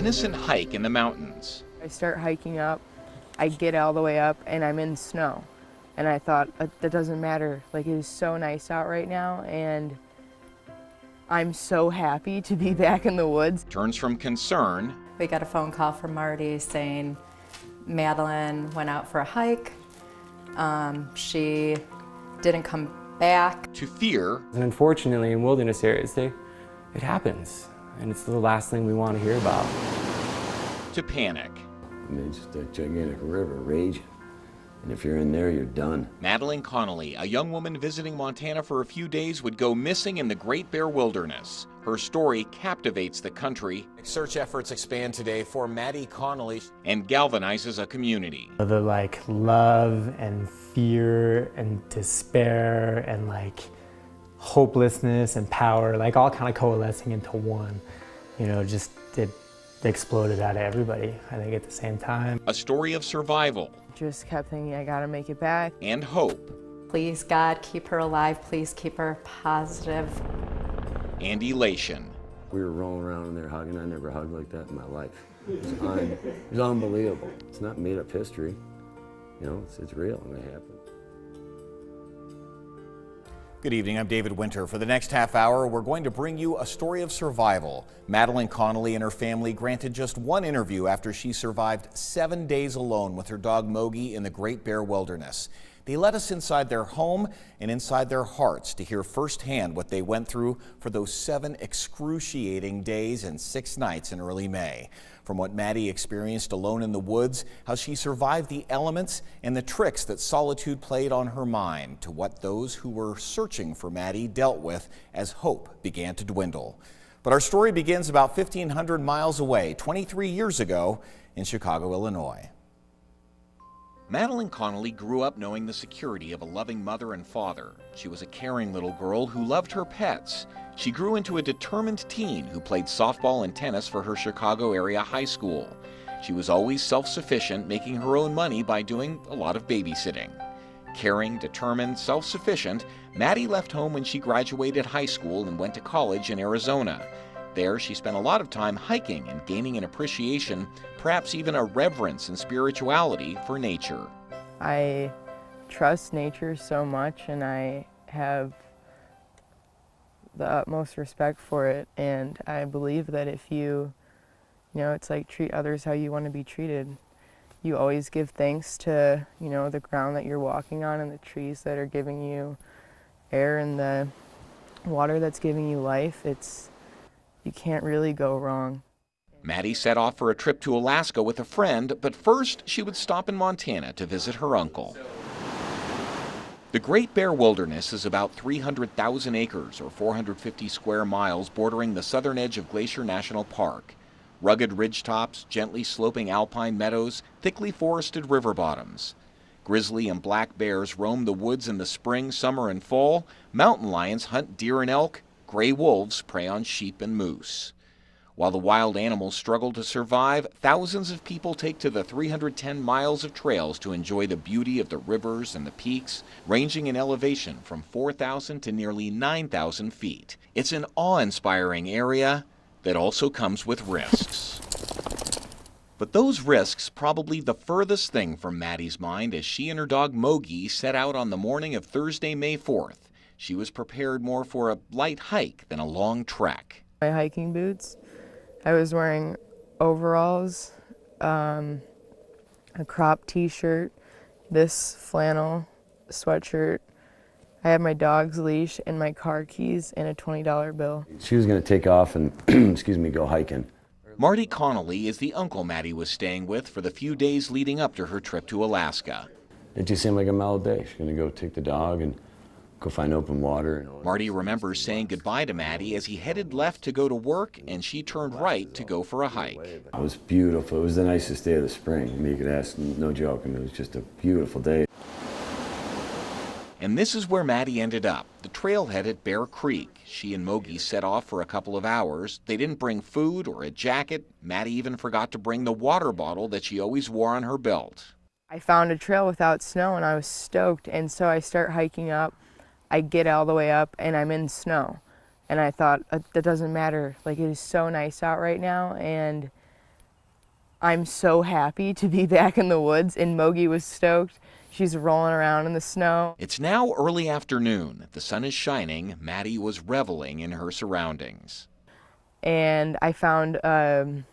innocent hike in the mountains. I start hiking up, I get all the way up, and I'm in snow. And I thought, that doesn't matter. Like, it is so nice out right now, and I'm so happy to be back in the woods. Turns from concern. We got a phone call from Marty saying Madeline went out for a hike. She didn't come back. To fear. And unfortunately, in wilderness areas, it happens. And it's the last thing we want to hear about. To panic. I mean, it's just a gigantic river raging. And if you're in there, you're done. Madeline Connelly, a young woman visiting Montana for a few days, would go missing in the Great Bear Wilderness. Her story captivates the country. Search efforts expand today for Maddie Connelly and galvanizes a community. The love and fear and despair and hopelessness and power, all kind of coalescing into one. Just it exploded out of everybody, I think, at the same time. A story of survival. Just kept thinking, I gotta make it back. And hope. Please, God, keep her alive. Please keep her positive. And elation. We were rolling around in there hugging. I never hugged like that in my life. It was unbelievable. It's not made up history. It's real and it happened. Good evening, I'm David Winter. For the next half hour, we're going to bring you a story of survival. Madeline Connelly and her family granted just one interview after she survived 7 days alone with her dog Mogi in the Great Bear Wilderness. They let us inside their home and inside their hearts to hear firsthand what they went through for those 7 excruciating days and 6 nights in early May. From what Maddie experienced alone in the woods, how she survived the elements and the tricks that solitude played on her mind, to what those who were searching for Maddie dealt with as hope began to dwindle. But our story begins about 1,500 miles away, 23 years ago in Chicago, Illinois. Madeline Connelly grew up knowing the security of a loving mother and father. She was a caring little girl who loved her pets. She grew into a determined teen who played softball and tennis for her Chicago area high school. She was always self-sufficient, making her own money by doing a lot of babysitting. Caring, determined, self-sufficient, Maddie left home when she graduated high school and went to college in Arizona. There, she spent a lot of time hiking and gaining an appreciation, perhaps even a reverence and spirituality for nature. I trust nature so much, and I have the utmost respect for it, and I believe that if it's like treat others how you want to be treated. You always give thanks to, the ground that you're walking on and the trees that are giving you air and the water that's giving you life. You can't really go wrong. Maddie set off for a trip to Alaska with a friend, but first she would stop in Montana to visit her uncle. The Great Bear Wilderness is about 300,000 acres or 450 square miles bordering the southern edge of Glacier National Park. Rugged ridgetops, gently sloping alpine meadows, thickly forested river bottoms. Grizzly and black bears roam the woods in the spring, summer, and fall. Mountain lions hunt deer and elk. Gray wolves prey on sheep and moose. While the wild animals struggle to survive, thousands of people take to the 310 miles of trails to enjoy the beauty of the rivers and the peaks, ranging in elevation from 4,000 to nearly 9,000 feet. It's an awe-inspiring area that also comes with risks. But those risks probably the furthest thing from Maddie's mind as she and her dog Mogi set out on the morning of Thursday, May 4th. She was prepared more for a light hike than a long trek. My hiking boots, I was wearing overalls, a crop t-shirt, this flannel sweatshirt. I had my dog's leash and my car keys and a $20 bill. She was going to take off and, go hiking. Marty Connelly is the uncle Maddie was staying with for the few days leading up to her trip to Alaska. It just seemed like a mellow day. She's going to go take the dog and go find open water. Marty remembers saying goodbye to Maddie as he headed left to go to work and she turned right to go for a hike. It was beautiful. It was the nicest day of the spring. I mean, you could ask, no joke, and it was just a beautiful day. And this is where Maddie ended up, the trailhead at Bear Creek. She and Mogi set off for a couple of hours. They didn't bring food or a jacket. Maddie even forgot to bring the water bottle that she always wore on her belt. I found a trail without snow and I was stoked, and so I start hiking up. I get all the way up and I'm in snow. And I thought, that doesn't matter. Like, it is so nice out right now, and I'm so happy to be back in the woods, and Mogi was stoked. She's rolling around in the snow. It's now early afternoon. The sun is shining. Maddie was reveling in her surroundings. And I found a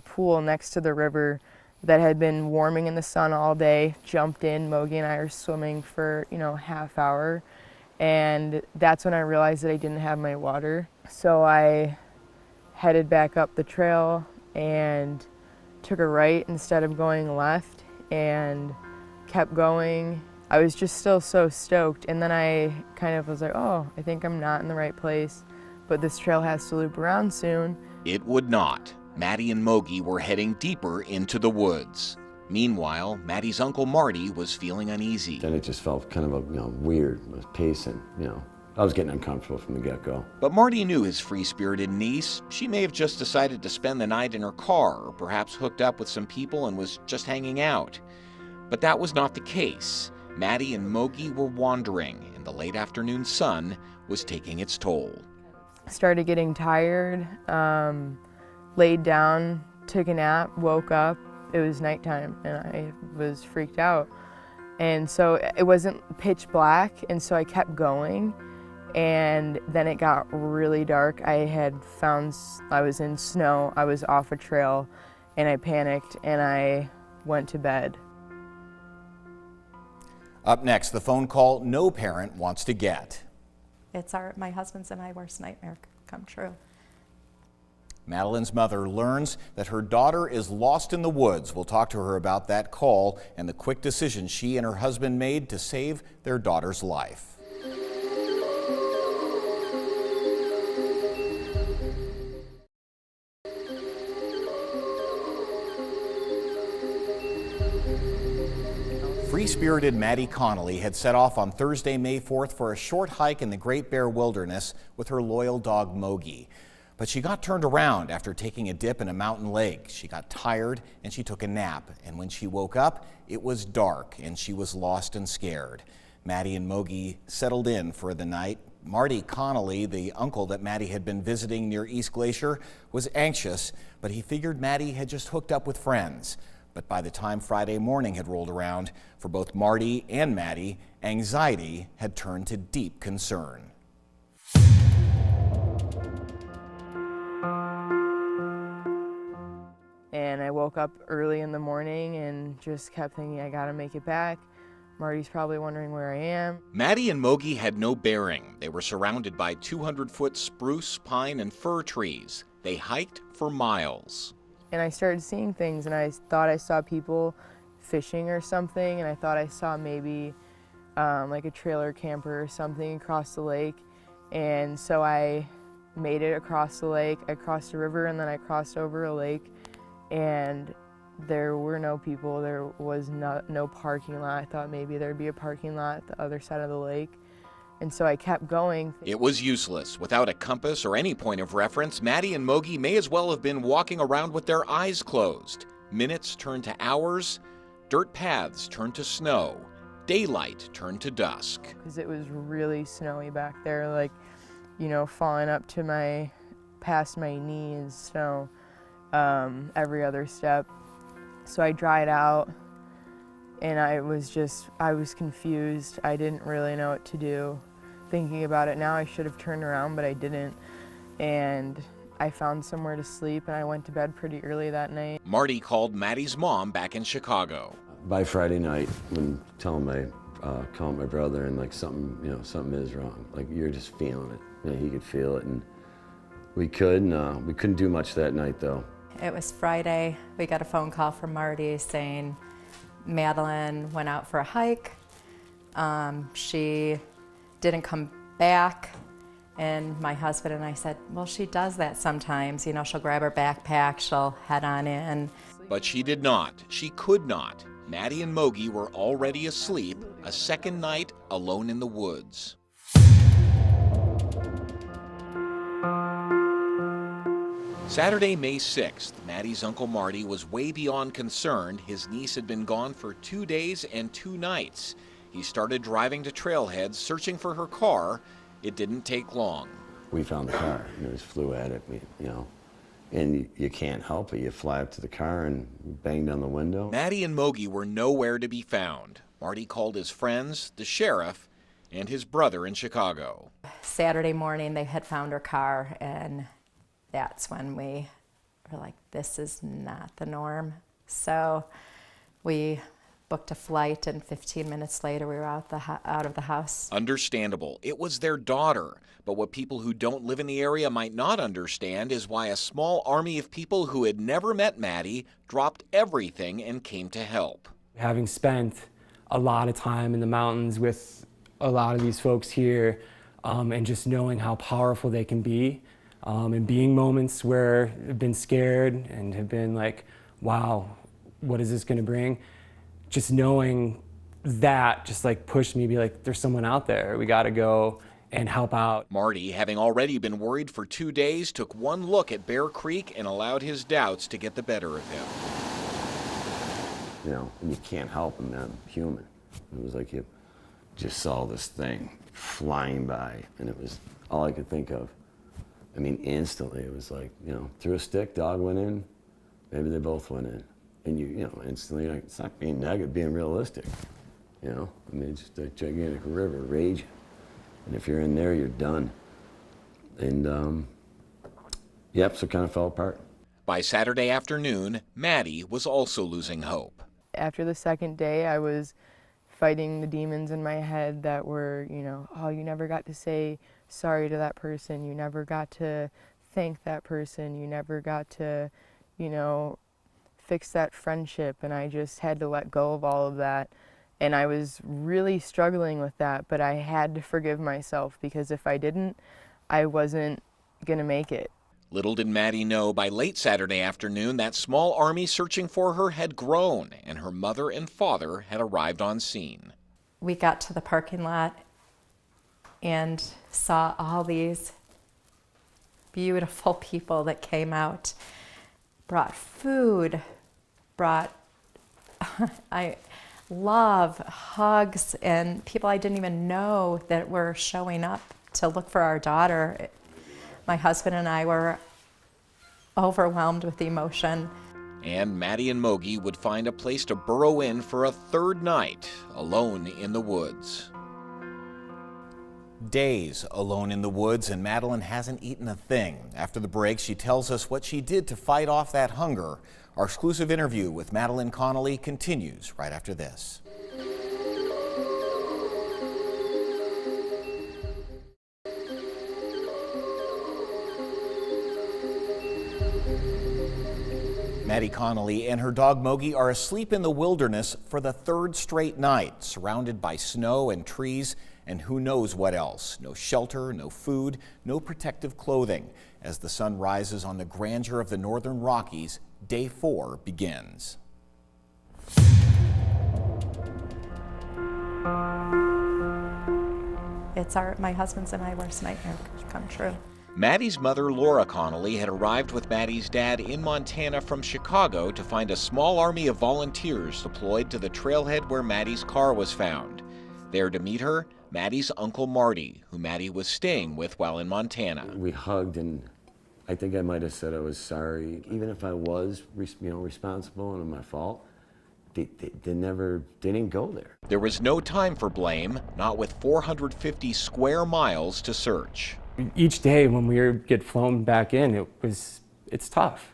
pool next to the river that had been warming in the sun all day. Jumped in, Mogi and I were swimming for, half hour. And that's when I realized that I didn't have my water. So I headed back up the trail and took a right instead of going left and kept going. I was just still so stoked, and then I kind of was like, oh, I think I'm not in the right place, but this trail has to loop around soon. It would not. Maddie and Mogi were heading deeper into the woods. Meanwhile, Maddie's Uncle Marty was feeling uneasy. Then it just felt kind of weird. I was pacing, I was getting uncomfortable from the get-go. But Marty knew his free-spirited niece. She may have just decided to spend the night in her car, or perhaps hooked up with some people and was just hanging out. But that was not the case. Maddie and Mogi were wandering, and the late afternoon sun was taking its toll. Started getting tired, laid down, took a nap, woke up. It was nighttime, and I was freaked out. And so it wasn't pitch black, and so I kept going. And then it got really dark. I was in snow, I was off a trail, and I panicked, and I went to bed. Up next, the phone call no parent wants to get. It's my husband's and my worst nightmare come true. Madeline's mother learns that her daughter is lost in the woods. We'll talk to her about that call and the quick decision she and her husband made to save their daughter's life. Free-spirited Maddie Connelly had set off on Thursday, May 4th for a short hike in the Great Bear Wilderness with her loyal dog Mogi. But she got turned around after taking a dip in a mountain lake. She got tired and she took a nap. And when she woke up, it was dark and she was lost and scared. Maddie and Mogi settled in for the night. Marty Connelly, the uncle that Maddie had been visiting near East Glacier, was anxious, but he figured Maddie had just hooked up with friends. But by the time Friday morning had rolled around, for both Marty and Maddie, anxiety had turned to deep concern. And I woke up early in the morning and just kept thinking, I gotta make it back. Marty's probably wondering where I am. Maddie and Mogi had no bearing. They were surrounded by 200-foot spruce, pine, and fir trees. They hiked for miles. And I started seeing things, and I thought I saw people fishing or something, and I thought I saw maybe like a trailer camper or something across the lake. And so I made it across the lake. I crossed a river, and then I crossed over a lake, and there were no people. There was no parking lot. I thought maybe there'd be a parking lot at the other side of the lake. And so I kept going. It was useless. Without a compass or any point of reference, Maddie and Mogi may as well have been walking around with their eyes closed. Minutes turned to hours, dirt paths turned to snow, daylight turned to dusk. Because it was really snowy back there, like, falling up to past my knee in snow every other step. So I dried out, and I was confused. I didn't really know what to do. Thinking about it now, I should have turned around, but I didn't. And I found somewhere to sleep, and I went to bed pretty early that night. Marty called Maddie's mom back in Chicago. By Friday night, when calling my brother, and something is wrong. Like, you're just feeling it. He could feel it, and we couldn't do much that night though. It was Friday. We got a phone call from Marty saying Madeline went out for a hike. She didn't come back, and my husband and I said, well, she does that sometimes. She'll grab her backpack, she'll head on in. But she did not. She could not. Maddie and Mogi were already asleep, a second night alone in the woods. Saturday, May 6th, Maddie's Uncle Marty was way beyond concerned. His niece had been gone for 2 days and 2 nights. He started driving to trailheads, searching for her car. It didn't take long. We found the car, just flew at it, And you can't help it. You fly up to the car and bang down the window. Maddie and Mogi were nowhere to be found. Marty called his friends, the sheriff, and his brother in Chicago. Saturday morning, they had found her car, and that's when we were like, this is not the norm. So we booked a flight, and 15 minutes later, we were out of the house. Understandable. It was their daughter. But what people who don't live in the area might not understand is why a small army of people who had never met Maddie dropped everything and came to help. Having spent a lot of time in the mountains with a lot of these folks here, and just knowing how powerful they can be, and being moments where I've been scared and have been like, wow, what is this going to bring? Just knowing that just like pushed me to be like, there's someone out there. We got to go and help out. Marty, having already been worried for 2 days, took one look at Bear Creek and allowed his doubts to get the better of him. You know, and you can't help them, man. I'm human. It was like you just saw this thing flying by, and it was all I could think of. I mean, instantly, it was like, you know, threw a stick, dog went in, maybe they both went in. And you know, instantly, like, it's not being negative, being realistic. You know, I mean, it's just a gigantic river raging. And if you're in there, you're done. And, yep, so it kind of fell apart. By Saturday afternoon, Maddie was also losing hope. After the second day, I was fighting the demons in my head that were, you know, oh, you never got to say sorry to that person. You never got to thank that person. You never got to, you know, fix that friendship. And I just had to let go of all of that. And I was really struggling with that, but I had to forgive myself, because if I didn't, I wasn't gonna make it. Little did Maddie know, by late Saturday afternoon, that small army searching for her had grown, and her mother and father had arrived on scene. We got to the parking lot and saw all these beautiful people that came out, brought food, brought love, hugs, and people I didn't even know that were showing up to look for our daughter. My husband and I were overwhelmed with emotion. And Maddie and Mogi would find a place to burrow in for a third night, alone in the woods. Days alone in the woods, and Madeline hasn't eaten a thing. After the break, she tells us what she did to fight off that hunger. Our exclusive interview with Madeline Connelly continues right after this. Maddie Connelly and her dog Mogi are asleep in the wilderness for the third straight night, surrounded by snow and trees and who knows what else. No shelter, no food, no protective clothing. As the sun rises on the grandeur of the northern Rockies, day 4 begins. It's my husband's and my worst nightmare come true. Maddie's mother, Laura Connelly, had arrived with Maddie's dad in Montana from Chicago to find a small army of volunteers deployed to the trailhead where Maddie's car was found. There to meet her, Maddie's uncle Marty, who Maddie was staying with while in Montana. We hugged, and I think I might have said I was sorry. Even if I was, responsible and my fault, they didn't go there. There was no time for blame, not with 450 square miles to search. Each day when we get flown back in, it's tough.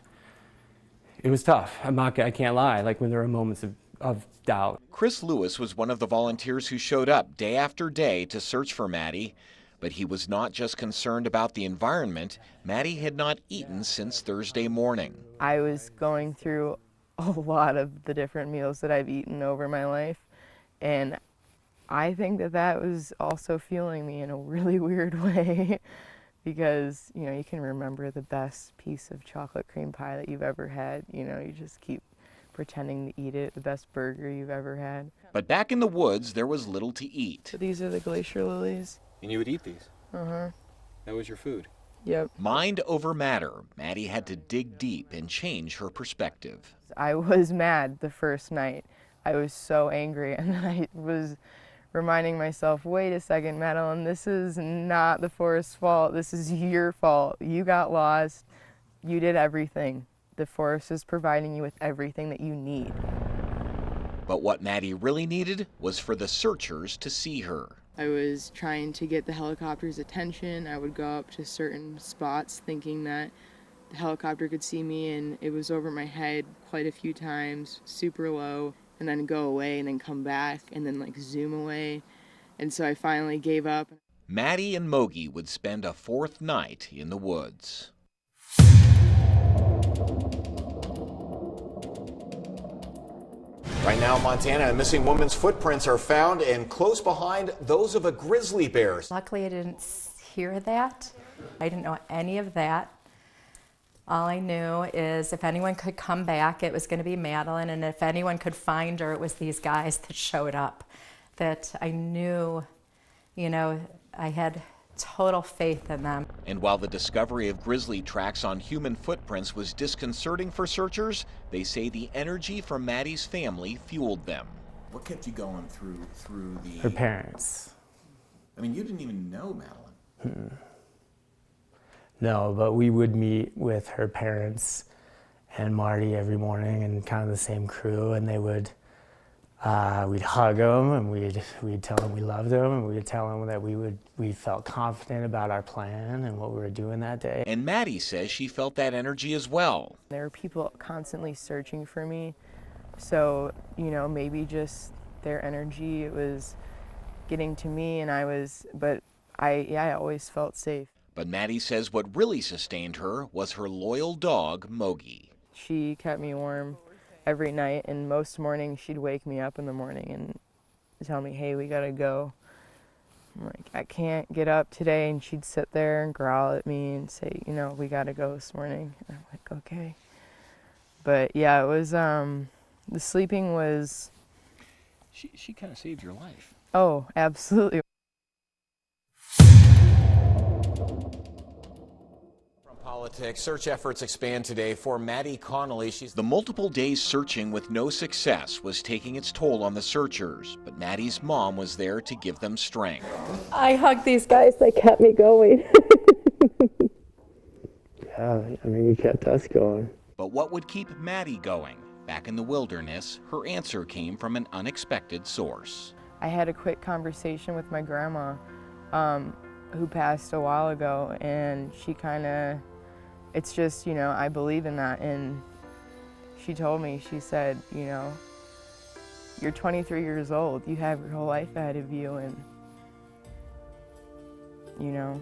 It was tough. I can't lie. Like when there were moments of doubt. Chris Lewis was one of the volunteers who showed up day after day to search for Maddie. But he was not just concerned about the environment. Maddie had not eaten since Thursday morning. I was going through a lot of the different meals that I've eaten over my life, and I think that was also fueling me in a really weird way, because, you know, you can remember the best piece of chocolate cream pie that you've ever had. You know, you just keep pretending to eat it, the best burger you've ever had. But back in the woods, there was little to eat. So these are the glacier lilies. And you would eat these? Uh-huh. That was your food? Yep. Mind over matter, Maddie had to dig deep and change her perspective. I was mad the first night. I was so angry, and I was reminding myself, wait a second, Madeline, this is not the forest's fault. This is your fault. You got lost. you did everything. The forest is providing you with everything that you need. But what Maddie really needed was for the searchers to see her. I was trying to get the helicopter's attention. I would go up to certain spots thinking that the helicopter could see me, and it was over my head quite a few times, super low, and then go away and then come back and then like zoom away. And so I finally gave up. Maddie and Mogi would spend a fourth night in the woods. Right now in Montana, a missing woman's footprints are found and close behind those of a grizzly bear. Luckily, I didn't hear that. I didn't know any of that. All I knew is if anyone could come back, it was going to be Madeline, and if anyone could find her, it was these guys that showed up. That I knew, you know, I had total faith in them. And while the discovery of grizzly tracks on human footprints was disconcerting for searchers, they say the energy from Maddie's family fueled them. What kept you going through the... Her parents. I mean, you didn't even know Madeline. No, but we would meet with her parents and Marty every morning, and kind of the same crew, and they would, we'd hug them, and we'd tell them we loved them, and we'd tell them that we felt confident about our plan and what we were doing that day. And Maddie says she felt that energy as well. There were people constantly searching for me, so, you know, maybe just their energy, it was getting to me, and I always felt safe. But Maddie says what really sustained her was her loyal dog, Mogi. She kept me warm every night, and most mornings she'd wake me up in the morning and tell me, hey, we gotta go. I'm like, I can't get up today, and she'd sit there and growl at me and say, you know, we gotta go this morning. And I'm like, okay. But yeah, it was, the sleeping was... She kind of saved your life. Oh, absolutely. Politics. Search efforts expand today for Maddie Connelly. The multiple days searching with no success was taking its toll on the searchers, but Maddie's mom was there to give them strength. I hugged these guys, they kept me going. Yeah, I mean, you kept us going. But what would keep Maddie going? Back in the wilderness, her answer came from an unexpected source. I had a quick conversation with my grandma, who passed a while ago, and she kind of, it's just, you know, I believe in that, and she told me, she said, you know, you're 23 years old, you have your whole life ahead of you, and, you know,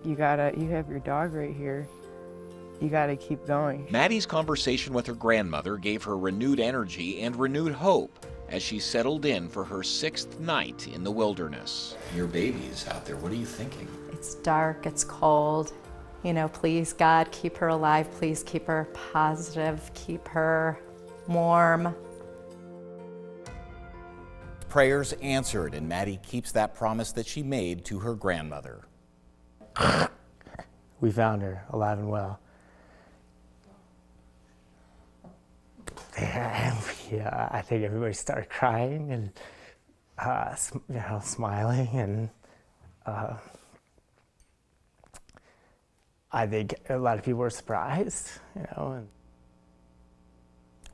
you have your dog right here, you gotta keep going. Maddie's conversation with her grandmother gave her renewed energy and renewed hope as she settled in for her 6th night in the wilderness. Your baby is out there, what are you thinking? It's dark, it's cold. You know, please, God, keep her alive. Please keep her positive, keep her warm. Prayers answered, and Maddie keeps that promise that she made to her grandmother. We found her alive and well. Yeah, I think everybody started crying and you know, smiling, and I think a lot of people were surprised, you know. And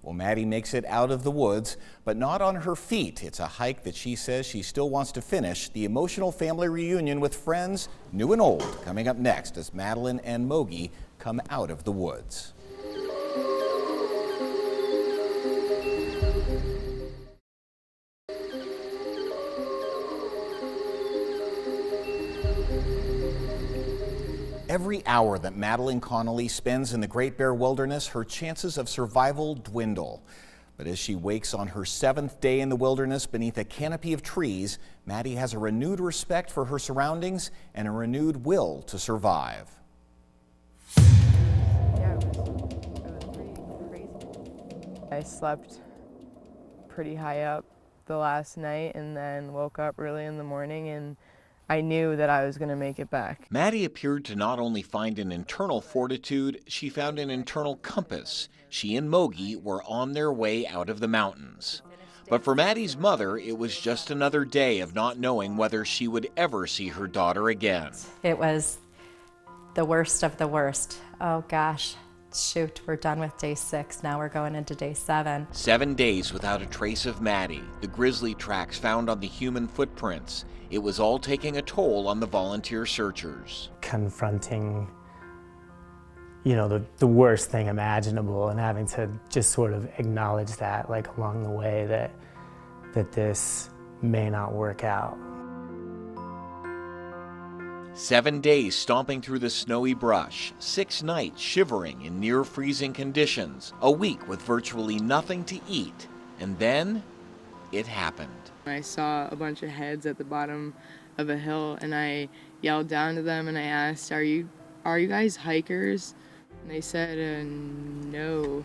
Well, Maddie makes it out of the woods, but not on her feet. It's a hike that she says she still wants to finish. The emotional family reunion with friends, new and old, coming up next as Madeline and Mogi come out of the woods. Every hour that Madeline Connelly spends in the Great Bear Wilderness, her chances of survival dwindle. But as she wakes on her 7th day in the wilderness beneath a canopy of trees, Maddie has a renewed respect for her surroundings and a renewed will to survive. Yeah, it was pretty crazy. I slept pretty high up the last night and then woke up early in the morning, and I knew that I was going to make it back. Maddie appeared to not only find an internal fortitude, she found an internal compass. She and Mogi were on their way out of the mountains. But for Maddie's mother, it was just another day of not knowing whether she would ever see her daughter again. It was the worst of the worst. Oh gosh, shoot, we're done with day 6. Now we're going into day 7. 7 days without a trace of Maddie, the grizzly tracks found on the human footprints. It was all taking a toll on the volunteer searchers. Confronting, you know, the worst thing imaginable, and having to just sort of acknowledge that, like, along the way, that this may not work out. 7 days stomping through the snowy brush, 6 nights shivering in near freezing conditions, a week with virtually nothing to eat, and then it happened. I saw a bunch of heads at the bottom of a hill, and I yelled down to them and I asked, are you guys hikers? And they said, no.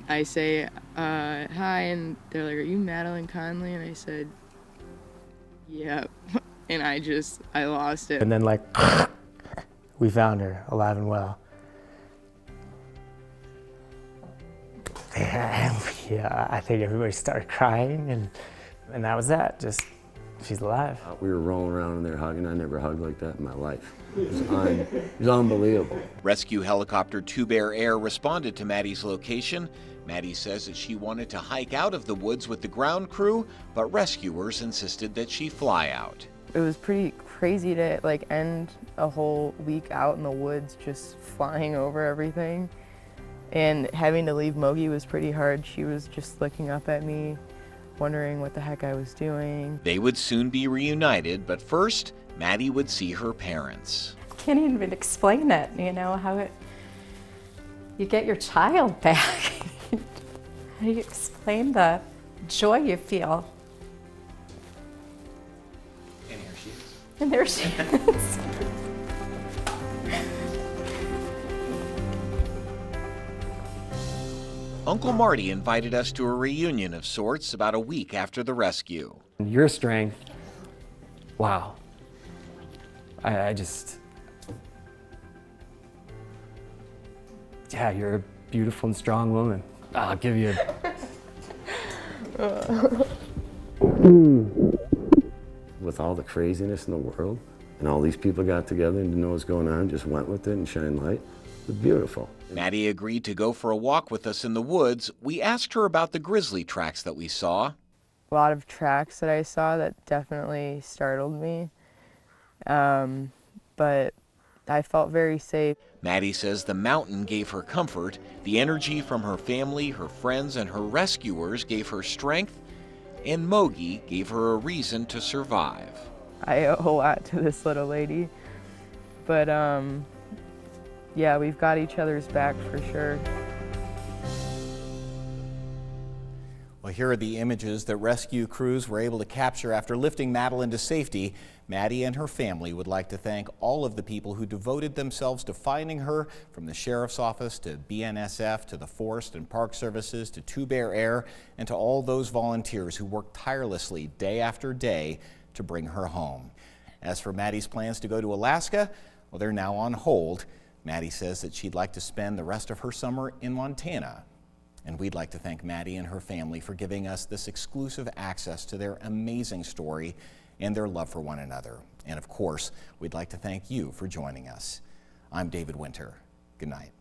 I say, hi, and they're like, are you Madeline Connelly? And I said, yep. And I lost it. And then, like, we found her alive and well. Yeah, I think everybody started crying, and that was that. Just, she's alive. We were rolling around in there hugging. I never hugged like that in my life. It was unbelievable. Rescue helicopter 2 Bear Air responded to Maddie's location. Maddie says that she wanted to hike out of the woods with the ground crew, but rescuers insisted that she fly out. It was pretty crazy to, like, end a whole week out in the woods just flying over everything. And having to leave Mogi was pretty hard. She was just looking up at me, wondering what the heck I was doing. They would soon be reunited, but first, Maddie would see her parents. Can't even explain it, you know, how you get your child back. How do you explain the joy you feel? And here she is. And there she is. Uncle Marty invited us to a reunion of sorts about a week after the rescue. Your strength, wow. I just, yeah, you're a beautiful and strong woman. I'll give you With all the craziness in the world, and all these people got together and didn't know what's going on, just went with it and shined light. It was beautiful. Maddie agreed to go for a walk with us in the woods. We asked her about the grizzly tracks that we saw. A lot of tracks that I saw that definitely startled me, but I felt very safe. Maddie says the mountain gave her comfort. The energy from her family, her friends, and her rescuers gave her strength, and Mogi gave her a reason to survive. I owe a lot to this little lady, but yeah, we've got each other's back for sure. Well, here are the images that rescue crews were able to capture after lifting Madeline to safety. Maddie and her family would like to thank all of the people who devoted themselves to finding her, from the Sheriff's Office to BNSF to the Forest and Park Services to 2 Bear Air, and to all those volunteers who worked tirelessly day after day to bring her home. As for Maddie's plans to go to Alaska, well, they're now on hold. Maddie says that she'd like to spend the rest of her summer in Montana. And we'd like to thank Maddie and her family for giving us this exclusive access to their amazing story and their love for one another. And of course, we'd like to thank you for joining us. I'm David Winter. Good night.